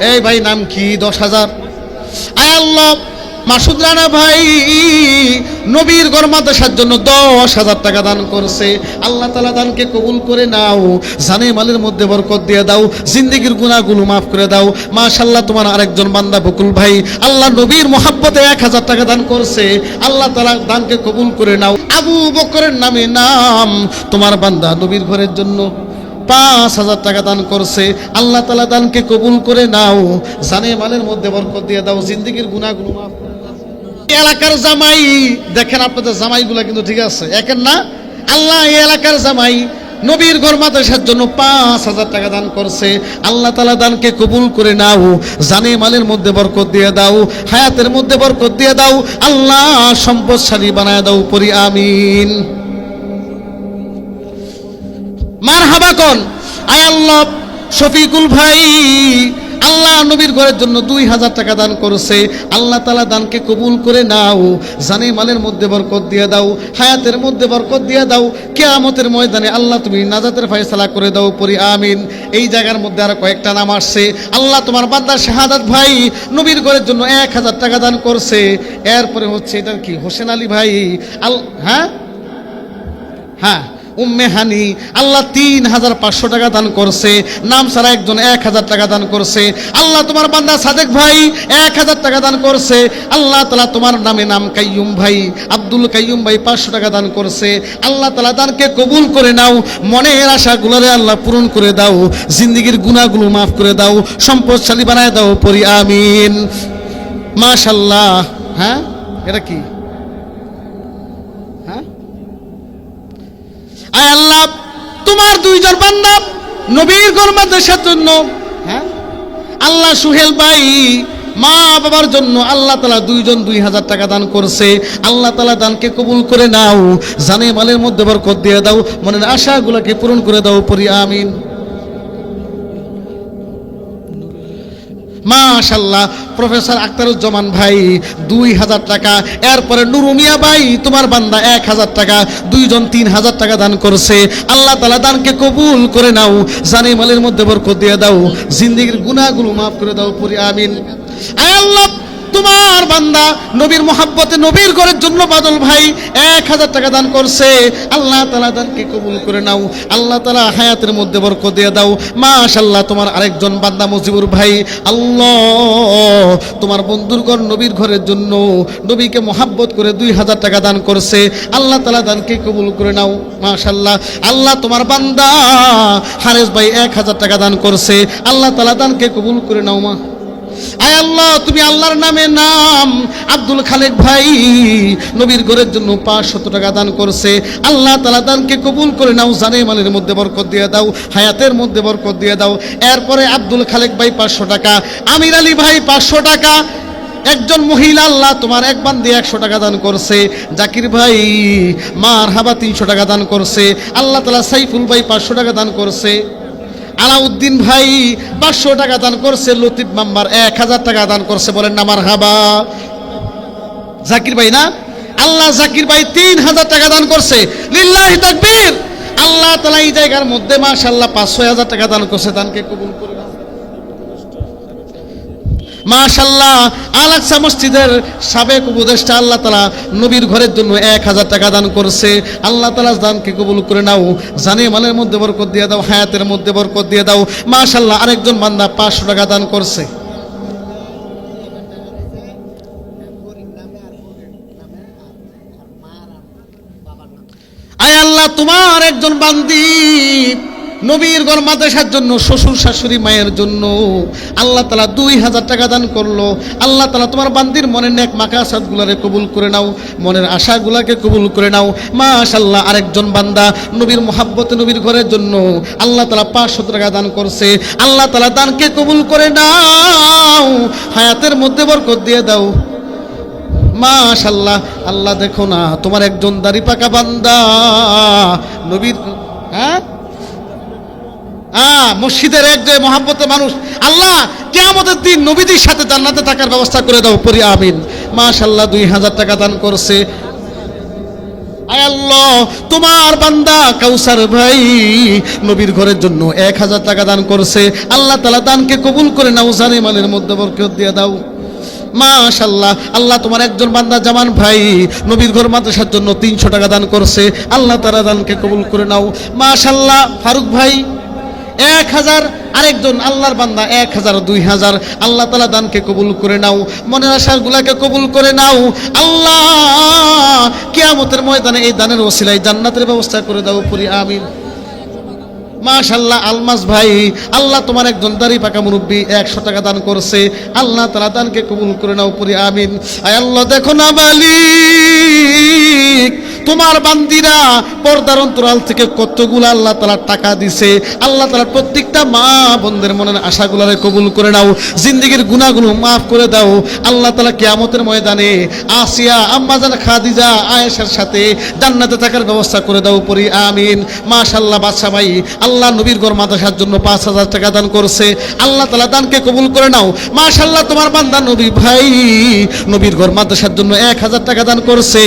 এই ভাই নাম কি? 10,000। আয় আল্লাহ, মাসুদ রানা ভাই নবীর ঘর মাদ্রাসার জন্য 10,000 টাকা দান করছে। আল্লাহ তাআলা দানকে কবুল করে নাও, জানে মালের মধ্যে বরকত দিয়ে দাও, জিন্দেগির গুনাহগুলো মাফ করে দাও। মাশাআল্লাহ, তোমার আরেকজন বান্দা বকুল ভাই আল্লাহ নবীর মহব্বতে 1,000 টাকা দান করছে। আল্লাহ তাআলা দানকে কবুল করে নাও। আবু বকরের নামে নাম তোমার বান্দা নবীর ঘরের জন্য 5,000 টাকা দান করছে। আল্লাহ তাআলা দানকে কবুল করে নাও, জানে মালের মধ্যে বরকত দিয়ে দাও, জিন্দেগির গুনাহগুলো মাফ করে দাও। এলাকার জামাই দেখেন, আপনাদের জামাইগুলা কিন্তু ঠিক আছে, একের না। আল্লাহ এই এলাকার জামাই নবীর ঘর মাদ্রাসার জন্য 5,000 টাকা দান করছে। আল্লাহ তাআলা দানকে কবুল করে নাও, জানে মালের মধ্যে বরকত দিয়ে দাও, হায়াতের মধ্যে বরকত দিয়ে দাও, আল্লাহ সম্পদশালী বানায় দাও, পড়ি আমিন। মারহাবা কোন। আয় আল্লাহ, শফিকুল ভাই আল্লাহ নবীর ঘরের জন্য 2,000 টাকা দান করছে। আল্লাহ তাআলা দানকে কবুল করে নাও, জানে মালের মধ্যে বরকত দিয়ে দাও, হায়াতের মধ্যে বরকত দিয়ে দাও, কিয়ামতের ময়দানে আল্লাহ তুমি নাজাতের ফয়সালা করে দাও, পড়ি আমিন। এই জায়গার মধ্যে আর কয়েকটা নাম আসছে। আল্লাহ তোমার বান্দা শাহাদাত ভাই নবীর ঘরের জন্য 1,000 টাকা দান করছে। এরপরে হচ্ছে এটার কি, হোসেন আলী ভাই হ্যাঁ হ্যাঁ উম্মে হানি আল্লাহ 3,500 টাকা দান করছে। নাম ছাড়া একজন 1,000 টাকা দান করছে। আল্লাহ তোমার বান্দা সাদেক ভাই 1,000 টাকা দান করছে। আল্লাহ তাআলা তোমার নামে নাম কাইয়ুম ভাই, আব্দুল কাইয়ুম ভাই 500 টাকা দান করছে। আল্লাহ তাআলা দানকে কবুল করে নাও, মনের আশাগুলোরে আল্লাহ পূরণ করে দাও, জিন্দেগির গুনাহগুলো মাফ করে দাও, সম্পদশালী বানায় দাও, পড়ি আমিন। মাশাআল্লাহ। হ্যাঁ এটা কি? আয় আল্লাহ, তোমার 2জন বান্দা নবীর ঘর মাদ্রাসার জন্য, হ্যাঁ আল্লাহ সুহেল ভাই মা বাবার জন্য আল্লাহ তাআলা 2জন 2,000 টাকা দান করছে। আল্লাহ তাআলা দানকে কবুল করে নাও, জানে মালের মধ্যে বরকত দিয়ে দাও, মনের আশাগুলোকে পূরণ করে দাও, পড়ি আমিন। মাশাআল্লাহ, প্রফেসর আখতারুজ্জামান ভাই 2,000 টাকা। এরপরে নুরু মিয়া ভাই তোমার বান্দা 1,000 টাকা, 2জন 3,000 টাকা দান করছে। আল্লাহ তাআলা দানকে কবুল করে নাও, জানে মালের মধ্যে বরকত দিয়ে দাও, জিন্দেগির গুনাহগুলো মাফ করে দাও, পড়ি আমিন। আয় আল্লাহ, তোমার বান্দা নবীর মহব্বতে নবীর ঘরের জন্য বাদল ভাই 1,000 টাকা দান করছে। আল্লাহ তাআলা দানকে কবুল করে নাও, আল্লাহ তাআলা হায়াতের মধ্যে বরকত দিয়ে দাও। মাশাআল্লাহ, তোমার আরেকজন বান্দা মুজিবুর ভাই আল্লাহ তোমার বন্ধুর ঘর নবীর ঘরের জন্য নবীকে মহব্বত করে 2,000 টাকা দান করছে। আল্লাহ তাআলা দানকে কবুল করে নাও। মাশাআল্লাহ, আল্লাহ তোমার বান্দা হারেস ভাই 1,000 টাকা দান করছে। আল্লাহ তাআলা দানকে কবুল করে নাও। মা আয় আল্লাহ, তুমি আল্লাহর নামে নাম আব্দুল খালেক ভাই নবীর ঘরের জন্য 500 টাকা দান করছে। আল্লাহ তাআলা দানকে কবুল করে নাও, জানে মালের মধ্যে বরকত দিয়ে দাও, হায়াতের মধ্যে বরকত দিয়ে দাও। এরপরে আব্দুল খালেক ভাই 500 টাকা, আমির আলী ভাই 500 টাকা, একজন মহিলা আল্লাহ তোমার এক বান্দি 100 টাকা দান করছে। জাকির ভাই মারহাবা 300 টাকা দান করছে। আল্লাহ তাআলা সাইফুল ভাই 500 টাকা দান করছে। আলাউদ্দিন ভাই 500 টাকা দান করছে। লতিফ মাম্বার 1,000 টাকা দান করছে। বলেন না মারহাবা। জাকির ভাই না, আল্লাহ জাকির ভাই 3,000 টাকা দান করছে। লিল্লাহি তাকবীর। আল্লাহ তাআলা এই জায়গার মধ্যে মাশাআল্লাহ 5,000 টাকা দান করছে। দানকে কবুল করে নাও। মাশাআল্লাহ, আল আকসা মসজিদের সাবেক উপদেষ্টা আল্লাহ তাআলা নবীর ঘরের জন্য 1,000 টাকা দান করছে। আল্লাহ তাআলা দানকে কবুল করে নাও, জানে মালের মধ্যে বরকত দিয়ে দাও, হায়াতের মধ্যে বরকত দিয়ে দাও। মাশাআল্লাহ, আরেকজন বান্দা 500 টাকা দান করছে। আয় আল্লাহ, তোমার একজন বান্দি নবীর ঘর মাদ্রাসার জন্য শ্বশুর শাশুড়ি মায়ের জন্য আল্লাহ তাআলা 2,000 টাকা দান করলো। আল্লাহ তাআলা তোমার বান্দির মনের নেক মাকাসাদগুলোরে কবুল করে নাও, মনের আশাগুলোকে কবুল করে নাও। মাশাআল্লাহ, আরেকজন বান্দা নবীর মহব্বতে নবীর ঘরের জন্য আল্লাহ তাআলা 500 টাকা দান করছে। আল্লাহ তাআলা দানকে কবুল করে নাও, হায়াতের মধ্যে বরকত দিয়ে দাও। মাশাআল্লাহ, আল্লাহ দেখো না তোমার একজন দাড়ি পাকা বান্দা নবীর মসজিদের এক যে মহব্বতের মানুষ, আল্লাহ কিয়ামতের দিন নবীদের সাথে জান্নাতে থাকার ব্যবস্থা করে দাও, পড়ি আমিন। মাশাআল্লাহ, 2,000 টাকা দান করছে। আয় আল্লাহ, তোমার বান্দা কাউসার ভাই নবীর ঘরের জন্য 1000 টাকা দান করছে। আল্লাহ তাআলা দানকে কবুল করে নাও, জানে মালের মধ্যে বরকত দিয়ে দাও। মাশাআল্লাহ, আল্লাহ তোমার একজন বান্দা জামান ভাই নবীর ঘর মাদ্রাসার জন্য 300 টাকা দান করছে। আল্লাহ তাআলা দানকে কবুল করে নাও। মাশাআল্লাহ, ফারুক ভাই 1000, আরেকজন আল্লাহর বান্দা 1000, 2000। আল্লাহ তাআলা দানকে কবুল করে নাও, মনের আশাগুলোকে কবুল করে নাও। আল্লাহ কিয়ামতের ময়দানে এই দানের ওসিলায় জান্নাতের ব্যবস্থা করে দাও, পড়ি আমিন। মাশাআল্লাহ, আলমাস ভাই, আল্লাহ তোমার একজন দাড়ি পাকা মুরব্বী 100 টাকা দান করছে। আল্লাহ তাআলা দানকে কবুল করে নাও, পড়ি আমিন। আয় আল্লাহ, দেখো না মালিক, তোমার বান্দিরা পর্দার অন্তরাল থেকে কতগুলো আল্লাহ তাআলা টাকা দিছে। আল্লাহ তাআলা প্রত্যেকটা মা বোনদের মনের আশাগুলোরে কবুল করে নাও, জিন্দেগীর গুনাহগুলো মাফ করে দাও। আল্লাহ তাআলা কিয়ামতের ময়দানে আসিয়া, আম্মাজান খাদিজা, আয়েশার সাথে জান্নাতে থাকার ব্যবস্থা করে দাও, পড়ি আমিন। মাশাআল্লাহ, বাদশা ভাই আল্লাহ নবীর ঘর মাদ্রাসার জন্য 5000 টাকা দান করছে। আল্লাহ তাআলা দানকে কবুল করে নাও। মাশাআল্লাহ, তোমার বান্দা নবী ভাই নবীর ঘর মাদ্রাসার জন্য 1000 টাকা দান করছে।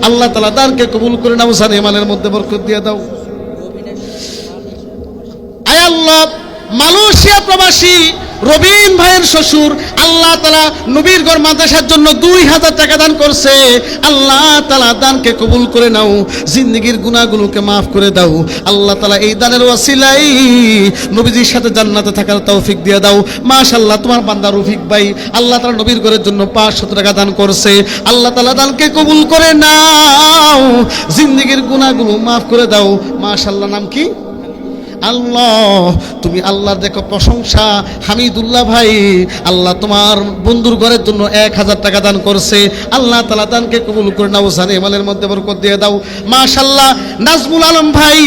আল্লাহ তাআলা দানকে কবুল করে নাও, জানে মালের মধ্যে বরকত দিয়ে দাও। আয় আল্লাহ, মালয়েশিয়া প্রবাসী রবিন ভাইয়ের শ্বশুর আল্লাহ তাআলা নবীর ঘর মাদ্রাসার জন্য 2000 টাকা দান করছে। আল্লাহ তাআলা দানকে কবুল করে নাও, জিন্দেগীর গুনাহগুলোকে মাফ করে দাও। আল্লাহ তাআলা এই দানের ওসিলায় নবীজির সাথে জান্নাতে থাকার তৌফিক দিয়ে দাও। মাশাআল্লাহ, তোমার বান্দা রফিক ভাই আল্লাহ তাআলা নবীর ঘরের জন্য 500 টাকা দান করছে। আল্লাহ তাআলা দানকে কবুল করে নাও, জিন্দেগীর গুনাহগুলো মাফ করে দাও। মাশাআল্লাহ, নাম কি? আল্লাহ, তুমি আল্লাহর দেখো প্রশংসা। হামিদুল্লাহ ভাই আল্লাহ তোমার বন্ধুর ঘরের জন্য 1000 টাকা দান করছে। আল্লাহ তাআলা দানকে কবুল করে নাও, জানে মালের মধ্যে বরকত দিয়ে দাও। মাশাআল্লাহ, নাজমুল আলম ভাই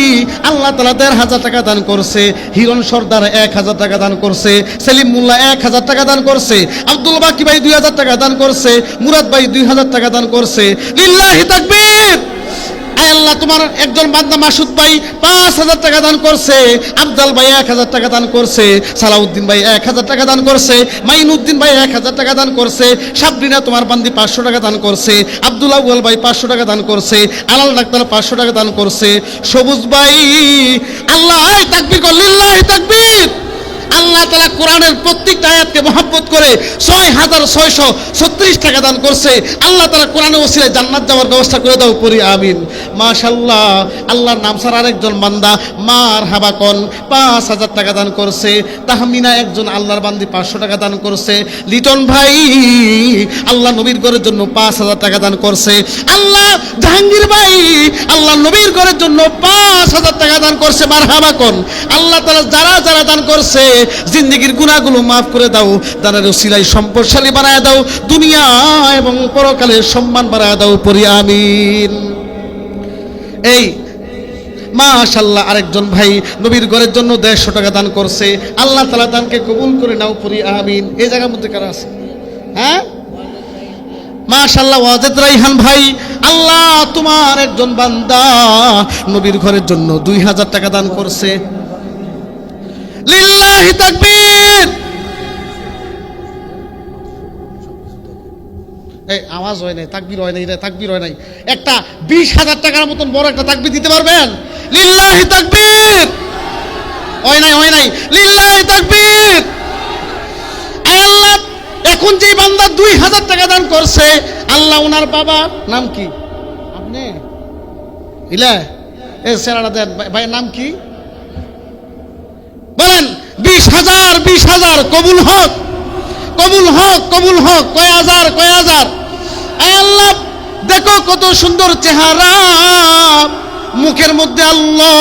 আল্লাহ তাআলা 1500 টাকা দান করছে। হিরণ সর্দার 1000 টাকা দান করছে। সেলিম মোল্লা 1000 টাকা দান করছে। আব্দুল বাকি ভাই 2000 টাকা দান করছে। মুরাদ ভাই 2000 টাকা দান করছে। লিল্লাহি তাকবীর। আল্লাহ তোমার একজন বান্দা মাসুদ ভাই 5000 টাকা দান করছে। আফজাল ভাই 1000 টাকা দান করছে। সালাউদ্দিন ভাই 1000 টাকা দান করছে। মাইনুদ্দিন ভাই 1000 টাকা দান করছে। সাবরিনা তোমার বান্দি 500 টাকা দান করছে। আব্দুল আউয়াল ভাই 500 টাকা দান করছে। আলাল ডাক্তার 500 টাকা দান করছে। সবুজ ভাই আল্লাহ তাকবীর কর, লিল্লাহি তাকবীর। আল্লাহ তাআলা কোরআনের প্রত্যেকটা আয়াতকে মহব্বত করে 6636 টাকা দান করছে। আল্লাহ তাআলা কোরআনের ওসিলায় জান্নাত যাওয়ার ব্যবস্থা করে দাও, পড়ি আমিন। মাশাআল্লাহ, আল্লাহর নাম ছাড়া আরেকজন বান্দা মারহাবা কোন 5000 টাকা দান করছে। তাহমিনা একজন আল্লাহর বান্দি 500 টাকা দান করছে। লিটন ভাই আল্লাহ নবীর ঘরের জন্য 5000 টাকা দান করছে। আল্লাহ জাহাঙ্গীর ভাই আল্লাহ নবীর ঘরের জন্য 5000 টাকা দান করছে। মারহাবা কোন। আল্লাহ তাআলা যারা যারা দান করছে জিন্দেগীর গুনাহগুলো মাফ করে দাও, দানের ওসিলায় সম্পদশালী বানায় দাও, দুনিয়া এবং পরকালে সম্মান বাড়ায় দাও, পড়ি আমিন। এই মাশাআল্লাহ, আরেকজন ভাই নবীর ঘরের জন্য 150 টাকা দান করছে। আল্লাহ তাআলা দানকে কবুল করে নাও, পড়ি আমিন। এই জায়গার মধ্যে কারা আছে? হ্যাঁ, মাশাআল্লাহ, ওয়াজেদ রাইহান ভাই আল্লাহ তোমার একজন বান্দা নবীর ঘরের জন্য 2000 টাকা দান করছে। লিল্লাহি তাকবীর। এই আওয়াজ হয় নাই, তাকবীর হয় নাই রে, তাকবীর হয় নাই। একটা 20000 টাকার মতন বড় একটা তাকবীর দিতে পারবেন? লিল্লাহি তাকবীর। হয় নাই, হয় নাই। লিল্লাহি তাকবীর। আল্লাহ এখন যে বান্দা 2000 টাকা দান করছে, আল্লাহ ওনার বাবা নাম কি? আপনি ইলা এই সেরাটা দেন ভাইয়ের নাম কি বলেন? 20000 20000 কবুল হোক, কবুল হোক, কবুল হোক। কয় হাজার, কয় হাজার। আল্লাহ দেখো কত সুন্দর চেহারা, মুখের মধ্যে আল্লাহ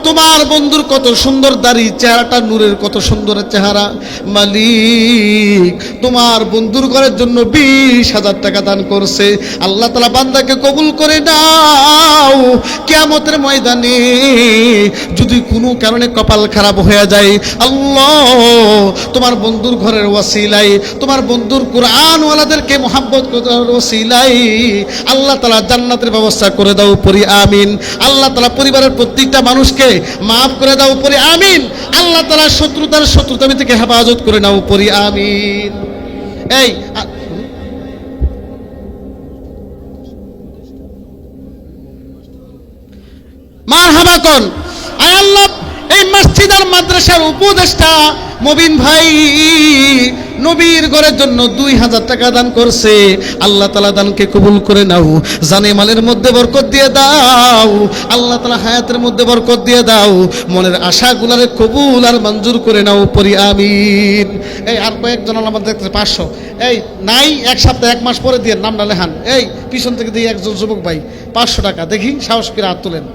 তোমার বন্ধুর কত সুন্দর দাড়ি, চেহারাটা নূরের কত সুন্দর চেহারা। মালিক তোমার বন্ধুর ঘরের জন্য 20000 টাকা দান করছে। আল্লাহ তাআলা বান্দাকে কবুল করে নাও। কিয়ামতের ময়দানে যদি কোনো কারণে কপাল খারাপ হয়ে যায়, আল্লাহ তোমার বন্ধুর ঘরের ওসিলায়, তোমার বন্ধুর কোরআনওয়ালাদেরকে মহব্বত করার ওসিলায় আল্লাহ তাআলা জান্নাতের ব্যবস্থা করে দাও, পড়ি আমিন। আল্লাহ তাআলা পরিবারের প্রত্যেকটা মানুষকে মাফ করে দাও, পড়ি আমিন। আল্লাহ তাআলা শত্রুতামি থেকে হেফাজত করে নাও, পড়ি আমিন। এই মারহাবা কোন। আয় আল্লাহ, এই মসজিদ আর মাদ্রাসার উপদেষ্টা মবিন ভাই নবীর ঘরের জন্য 2000 টাকা দান করছে। আল্লাহ তাআলা দানকে কবুল করে নাও, জানে মালের মধ্যে বরকত দিয়ে দাও। আল্লাহ তাআলা হায়াতের মধ্যে বরকত দিয়ে দাও, মনের আশাগুলোরে কবুল আর মঞ্জুর করে নাও, পড়ি আমিন। এই আর কয়েকজন আমাদের দেখতে 500, এই নাই এক সপ্তাহ 1 মাস পরে দিয়ে নামটা লেখান। এই পিছন থেকে দিয়ে একজন যুবক ভাই 500 টাকা, দেখি সাহস করে হাত তোলেন।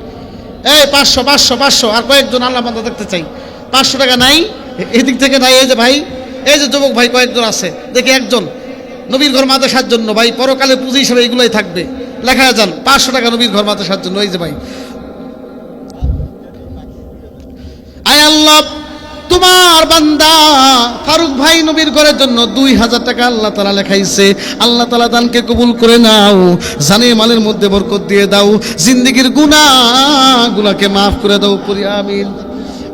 এই 500 500 500, আর কয়েকজন আল্লাহ বান্দা দেখতে চাই। 500 টাকা নাই, এদিক থেকে নাই। এই যে ভাই, এই যে যুবক ভাই কয়েকজন আছে, দেখি একজন নবীর ঘর মাদ্রাসার জন্য ভাই, পরকালে পুঁজি হিসেবে এগুলোই থাকবে, লেখা যান 500 টাকা নবীর ঘর মাদ্রাসার জন্য। এই যে ভাই, আয় আল্লাহ, তোমার বান্দা ফারুক ভাই নবীর ঘরের জন্য 2000 টাকা আল্লাহ তাআলা লেখাইছে। আল্লাহ তাআলা দানকে কবুল করে নাও, জানে মালের মধ্যে বরকত দিয়ে দাও, জিন্দেগীর গুনাহগুলোকে মাফ করে দাও, পড়ি আমিন।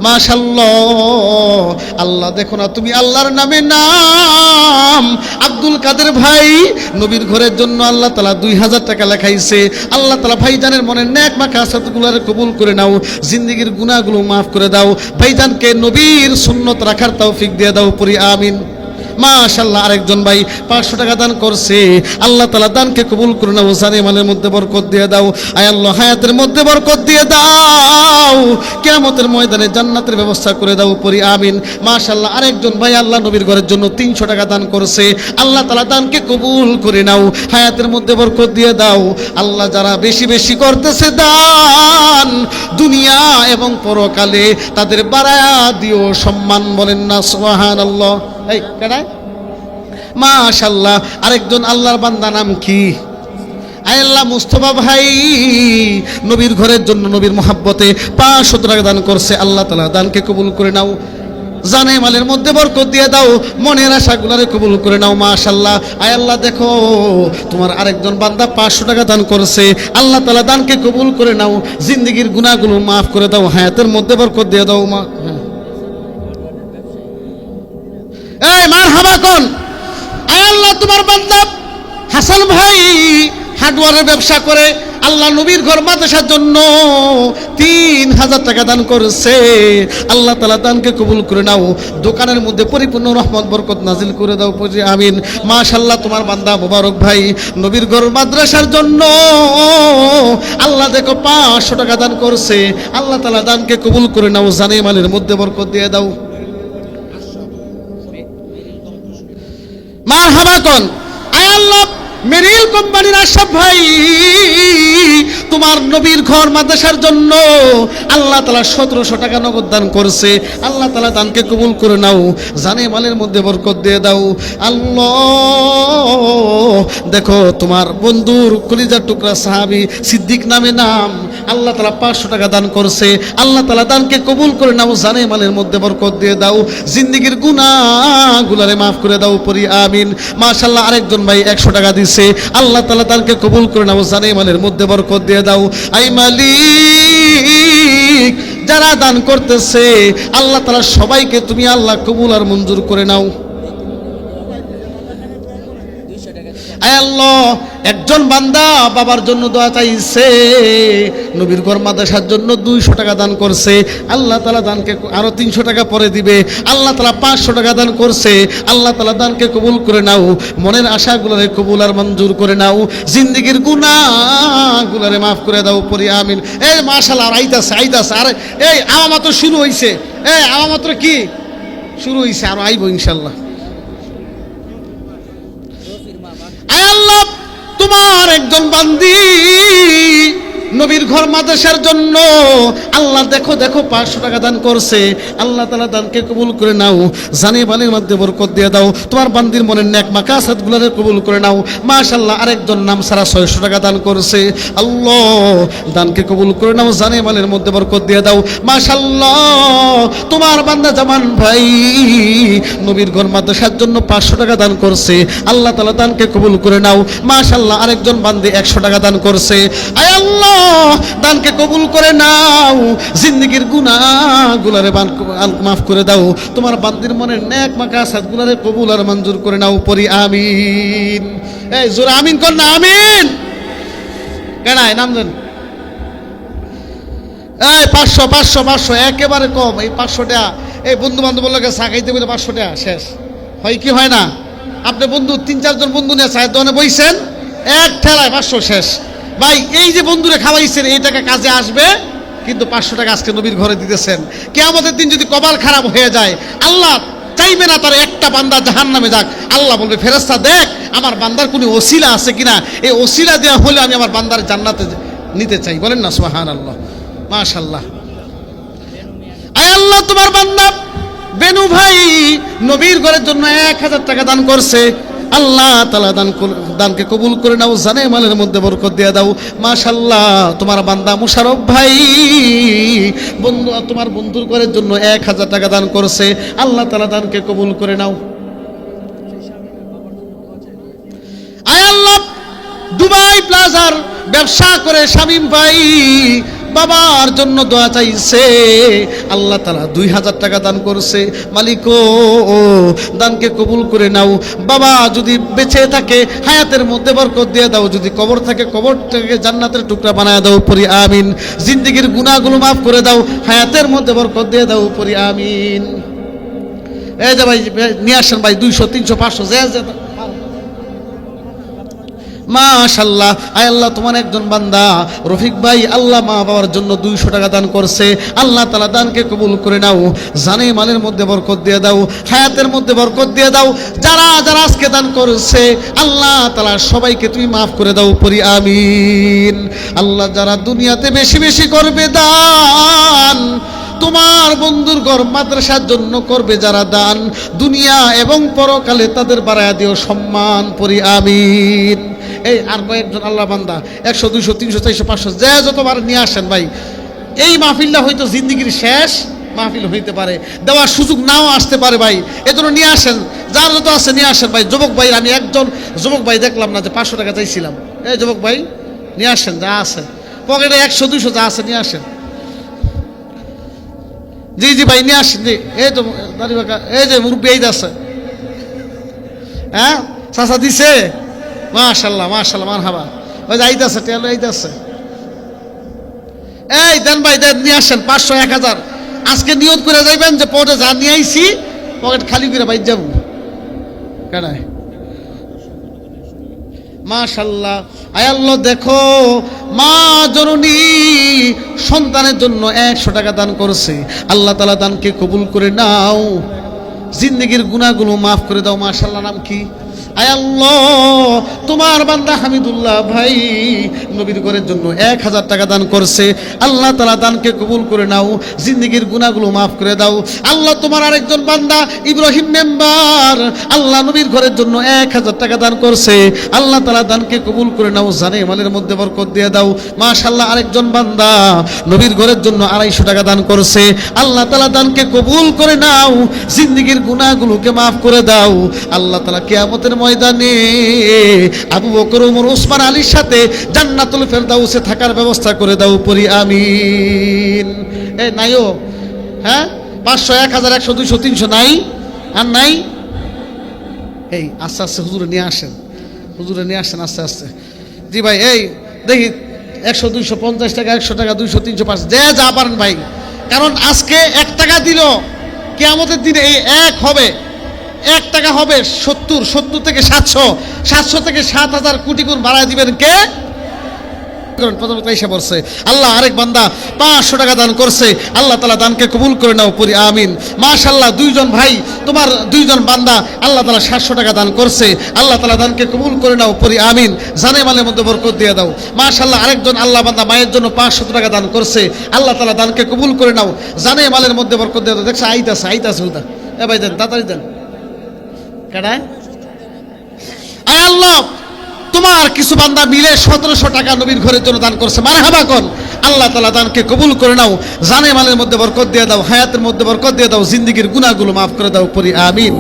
মাশাআল্লাহ, আল্লাহ দেখো না তুমি আল্লাহর নামে নাম। আব্দুল কাদের ভাই নবীর ঘরের জন্য আল্লাহ তাআলা 2000 টাকা লেখাইছে। আল্লাহ তাআলা ভাইজানের মনের নেক মাকাসাতগুলোরে কবুল করে নাও, জিন্দেগীর গুনাহগুলো মাফ করে দাও, ভাইজানকে নবীর সুন্নত রাখার তৌফিক দিয়ে দাও, পড়ি আমিন। মাশাআল্লাহ, আরেকজন ভাই 500 টাকা দান করছে। আল্লাহ তাআলা দানকে কবুল করে নাও, জানে মালের মধ্যে বরকত দিয়ে দাও। আয় আল্লাহ, হায়াতের মধ্যে বরকত দিয়ে দাও, কিয়ামতের ময়দানে জান্নাতের ব্যবস্থা করে দাও, পড়ি আমিন। মাশাআল্লাহ, আরেকজন ভাই আল্লাহ নবীর ঘরের জন্য 300 টাকা দান করছে। আল্লাহ তাআলা দানকে কবুল করে নাও, হায়াতের মধ্যে বরকত দিয়ে দাও। আল্লাহ যারা বেশি বেশি করতেছে দান দুনিয়া এবং পরকালে, তাদের বাড়ায়া দিও সম্মান, বলেন না সুবহানাল্লাহ। এই কেডায়? মাশাআল্লাহ, আরেকজন আল্লাহর বান্দা, নাম কি? আয় আল্লাহ, মুস্তফা ভাই নবীর ঘরের জন্য নবীর মহাব্বতে 500 টাকা দান করছে। আল্লাহ তাআলা দানকে কবুল করে নাও, জানে মালের মধ্যে বরকত দিয়ে দাও, মনের আশাগুলোরে কবুল করে নাও। মাশাআল্লাহ, আয় আল্লাহ দেখো তোমার আরেকজন বান্দা 500 টাকা দান করছে। আল্লাহ তাআলা দানকে কবুল করে নাও, জিন্দেগীর গুনাহগুলো মাফ করে দাও, হায়াতের মধ্যে বরকত দিয়ে দাও। এই মারহাবা কোন। আয় আল্লাহ, তোমার বান্দা হাসান ভাই হার্ডওয়্যারের ব্যবসা করে আল্লাহ নবীর ঘর মাদ্রাসার জন্য 3000 টাকা দান করেছে। আল্লাহ তাআলা দানকে কবুল করে নাও, দোকানের মধ্যে পরিপূর্ণ রহমত বরকত নাজিল করে দাও, পড়ি আমিন। মাশাআল্লাহ, তোমার বান্দা মোবারক ভাই নবীর ঘর মাদ্রাসার জন্য আল্লাহ দেখো 500 টাকা দান করছে। আল্লাহ তাআলা দানকে কবুল করে নাও, জানে মালের মধ্যে বরকত দিয়ে দাও। মারহাবা কোন। আয় আল্লাহ, মেরিল কোম্পানির আশরাফ ভাই তোমার নবীর ঘর মাদ্রাসার জন্য আল্লাহ তাআলা 1700 টাকা নগদ দান করছে। আল্লাহ তাআলা দানকে কবুল করে নাও, জানে মালের মধ্যে বরকত দিয়ে দাও। আল্লাহ দেখো তোমার বন্ধুর কলিজার টুকরা সাহাবী সিদ্দিক নামে নাম, আল্লাহ তাআলা 500 টাকা দান করছে। আল্লাহ তাআলা দানকে কবুল করে নাও, জানে মালের মধ্যে বরকত দিয়ে দাও, জিন্দেগীর গুনাহগুলোরে মাফ করে দাও, পড়ি আমিন। মাশাআল্লাহ, আরেকজন ভাই 100 টাকা দিছে। আল্লাহ তাআলা দানকে কবুল করে নাও, জানে মালের মধ্যে বরকত দিয়ে দাও। আই মালিক, যারা দান করতেছে আল্লাহ তাআলা সবাইকে তুমি আল্লাহ কবুল আর মঞ্জুর করে নাও। আয় আল্লাহ, একজন বান্দা বাবার জন্য দোয়া চাইছে, নবীর ঘর মাদ্রাসার জন্য 200 টাকা দান করছে। আল্লাহ তাআলা দানকে আরো 300 টাকা পরে দিবে। আল্লাহ তাআলা 500 টাকা দান করছে। আল্লাহ তাআলা দানকে কবুল করে নাও, মনের আশাগুলোরে কবুল আর মঞ্জুর করে নাও, জিন্দেগীর গুনাহগুলোরে মাফ করে দাও, পড়ি আমিন। এই মাশাআল্লাহ, আইতাছে আরে এই আওয়া মাত্র শুরু হইছে, এই আওয়া মাত্র কি শুরু হইছে, আর আইবো ইনশাআল্লাহ। আয় আল্লাহ, তোমার একজন বান্দি নবীর ঘর মাদ্রাসার জন্য আল্লাহ দেখো 500 টাকা দান করছে। আল্লাহ তাআলা দানকে কবুল করে নাও, জানে বালির মধ্যে বরকত দিয়ে দাও, তোমার বান্দির মনের নেক মাকাসাতগুলোরে কবুল করে নাও। মাশাআল্লাহ, আরেকজন নাম সারা 600 টাকা দান করছে। আল্লাহ দানকে কবুল করে নাও, জানে বালির মধ্যে বরকত দিয়ে দাও। মাশাআল্লাহ, তোমার বান্দা জামান ভাই নবীর ঘর মাদ্রাসার জন্য 500 টাকা দান করছে। আল্লাহ তাআলা দানকে কবুল করে নাও। মাশাআল্লাহ, আরেকজন বান্দি 100 টাকা দান করছে। আয় আল্লাহ, দানকে কবুল করে নাও, জিন্দেগীর গুনাহগুলোরে মাফ করে দাও, তোমার বান্দির মনের নেক মাকাসাতগুলোরে কবুল আর মঞ্জুর করে নাও, পড়ি আমিন। এই জোরে আমিন কর না, আমিন। কেনায় নাম দেন। এই 500 500 500 একেবারে কম। এই 500 টাকা এই বন্ধু বান্ধব লোকে চা খাইতে বলে 500 টাকা শেষ হয় কি হয় না? আপনি বন্ধু 3-4 জন বন্ধু নিয়ে চায়ের দোকানে বইছেন, এক ঠেলায় 500 শেষ। ভাই এই যে বন্ধুরে খাওয়াইছেন এই টাকা কাজে আসবে, কিন্তু 500 টাকা আজকে নবীর ঘরে দিতেছেন। কিয়ামতের দিন যদি কপাল খারাপ হয়ে যায়, আল্লাহ চাইবে না তার একটা বান্দা জাহান্নামে যাক। আল্লাহ বলবে, ফেরেশতা দেখ আমার বান্দার কোনো ওসিলা আছে কিনা, এই ওসিলা দেওয়া হলে আমি আমার বান্দার জান্নাতে নিতে চাই। বলেন না সুবহানাল্লাহ, মাশাআল্লাহ। আয় আল্লাহ, তোমার বান্দা বেনু ভাই নবীর ঘরের জন্য 1000 টাকা দান করছে। আল্লাহ তাআলা দানকে কবুল করে নাও, জানে মালের মধ্যে বরকত দিয়ে দাও। মাশাআল্লাহ, তোমার বান্দা মুশারফ ভাই বন্ধু তোমার বন্ধুর ঘরের জন্য 1000 টাকা দান করছে। আল্লাহ তাআলা দানকে কবুল করে নাও। আয় আল্লাহ, দুবাই প্লাজার ব্যবসা করে শামীম ভাই বাবার জন্য দোয়া চাইছে। আল্লাহ তাআলা 2000 টাকা দান করছে। মালিক ও দানকে কবুল করে নাও। বাবা যদি বেঁচে থাকে হায়াতের মধ্যে বরকত দিয়ে দাও, যদি কবর থাকে কবরটাকে জান্নাতের টুকরা বানায় দাও, পড়ি আমিন। জিন্দেগির গুনাহগুলো মাফ করে দাও, হায়াতের মধ্যে বরকত দিয়ে দাও, পড়ি আমিন। এই যে ভাই নিয়ে আসেন ভাই 200 300 500 যে মাশাআল্লাহ। আয় আল্লাহ, তোমার একজন বান্দা রফিক ভাই আল্লাহ মা বাবার জন্য 200 টাকা দান করছে। আল্লাহ তাআলা দানকে কবুল করে নাও, জানে মালের মধ্যে বরকত দিয়ে দাও, হায়াতের মধ্যে বরকত দিয়ে দাও। যারা যারা আজকে দান করছে আল্লাহ তাআলা সবাইকে তুমি মাফ করে দাও, পড়ি আমিন। আল্লাহ, যারা দুনিয়াতে বেশি বেশি করবে দান, তোমার বন্ধুর ঘর মাদ্রাসার জন্য করবে যারা দান, দুনিয়া এবং পরকালে তাদের বাড়ায়া দিও সম্মান, পড়ি আমিন। এই আর কয়েকজন আল্লাহ বান্দা 100 200 300 400 500 যে যতবার নিয়ে আসেন ভাই, এই মাহফিলটা হয়তো জিন্দেগির শেষ মাহফিল হইতে পারে, দেওয়ার সুযোগ নাও আসতে পারে ভাই। এজন্য নিয়ে আসেন, যার যত আছে নিয়ে আসেন ভাই। যুবক ভাই, আমি একজন যুবক ভাই দেখলাম না যে 500 টাকা চাইছিলাম। এই যুবক ভাই নিয়ে আসেন, যা আছে পকেটে 100 200 যা আছে নিয়ে আসেন। জি জি ভাই নিয়ে আসেন। জি এই তো দাড়ি বাঁকা, এই যে মুরব্বী এই আছে, হ্যাঁ চাচা দিছে। মাশাআল্লাহ মাশাআল্লাহ, মারহাবা। ওই যে আইতাছে টেলো আইতাছে। এই দেন ভাই দেন, নিয়ে আসেন 500 1000। আজকে নিয়ত করে যাইবেন যে পকেটে যা নিয়ে আইছি পকেট খালি করে বাইর যাবো কেনায়। মাশাআল্লাহ। আয় আল্লাহ, দেখো মা জননী সন্তানের জন্য 100 টাকা দান করছে। আল্লাহ তাআলা দানকে কবুল করে নাও, জিন্দেগির গুনাহগুলো মাফ করে দাও। মাশাআল্লাহ, নাম কি? আয় আল্লাহ, তোমার বান্দা হামিদুল্লাহ ভাই নবীর ঘরের জন্য 1000 টাকা দান করছে। আল্লাহ তাআলা দানকে কবুল করে নাও, জিন্দেগির গুনাহগুলো মাফ করে দাও। আল্লাহ, তোমার আরেকজন বান্দা ইব্রাহিম মেম্বার আল্লাহ নবীর ঘরের জন্য 1000 টাকা দান করছে। আল্লাহ তাআলা দানকে কবুল করে নাও, জানে মালের মধ্যে বরকত দিয়ে দাও। মাশাআল্লাহ, আরেকজন বান্দা নবীর ঘরের জন্য 250 টাকা দান করছে। আল্লাহ তাআলা দানকে কবুল করে নাও, জিন্দেগির গুনাহগুলোকে মাফ করে দাও। আল্লাহ তাআলা কিয়ামতের ময়দানে আবু বকর ওমর ওসমান আলীর সাথে জান্নাতুল ফেরদাউসে থাকার ব্যবস্থা করে দাও, পড়ি আমিন। এই নাইও, হ্যাঁ 500 1000 100 200 300 নাই আর নাই। এই আস্তে আস্তে হুজুরে নিয়ে আসেন, হুজুরে নিয়ে আসেন আস্তে আস্তে। জি ভাই, এই দেখি 100 200 50 টাকা 100 টাকা 200 300 500 যে যা পারেন ভাই। কারণ আজকে 1 টাকা দিল, কিয়ামতের দিনে এই 1 হবে, 1 টাকা হবে 70, 70 থেকে 700, 700 থেকে 7000 কোটি গুণ বাড়ায় দিবেন কে? বলছে আল্লাহ। আরেক বান্দা 500 টাকা দান করছে। আল্লাহ তাআলা দানকে কবুল করে নাও, পড়ি আমিন। মাশাআল্লাহ, 2 জন ভাই তোমার 2 জন বান্দা আল্লাহ তাআলা 700 টাকা দান করছে। আল্লাহ তাআলা দানকে কবুল করে নাও, পড়ি আমিন। জানে মালের মধ্যে বরকত দিয়ে দাও। মাশাআল্লাহ, আরেকজন আল্লাহ বান্দা মায়ের জন্য 500 টাকা দান করছে। আল্লাহ তাআলা দানকে কবুল করে নাও, জানে মালের মধ্যে বরকত দিয়ে দাও। দেখছ আইতাছে আইতাছে হুদা। এ ভাই দেন, তাড়াতাড়ি দেন। কেডা? আয় আল্লাহ, তোমার কিছু বান্দা মিলে 1700 টাকা নবীর ঘরের জন্য দান করছে। মারহাবা কোন। আল্লাহ তাআলা দানকে কবুল করে নাও, জানে মালের মধ্যে বরকত দিয়ে দাও, হায়াতের মধ্যে বরকত দিয়ে দাও, জিন্দেগির গুনাহগুলো মাফ করে দাও, পড়ি আমিন।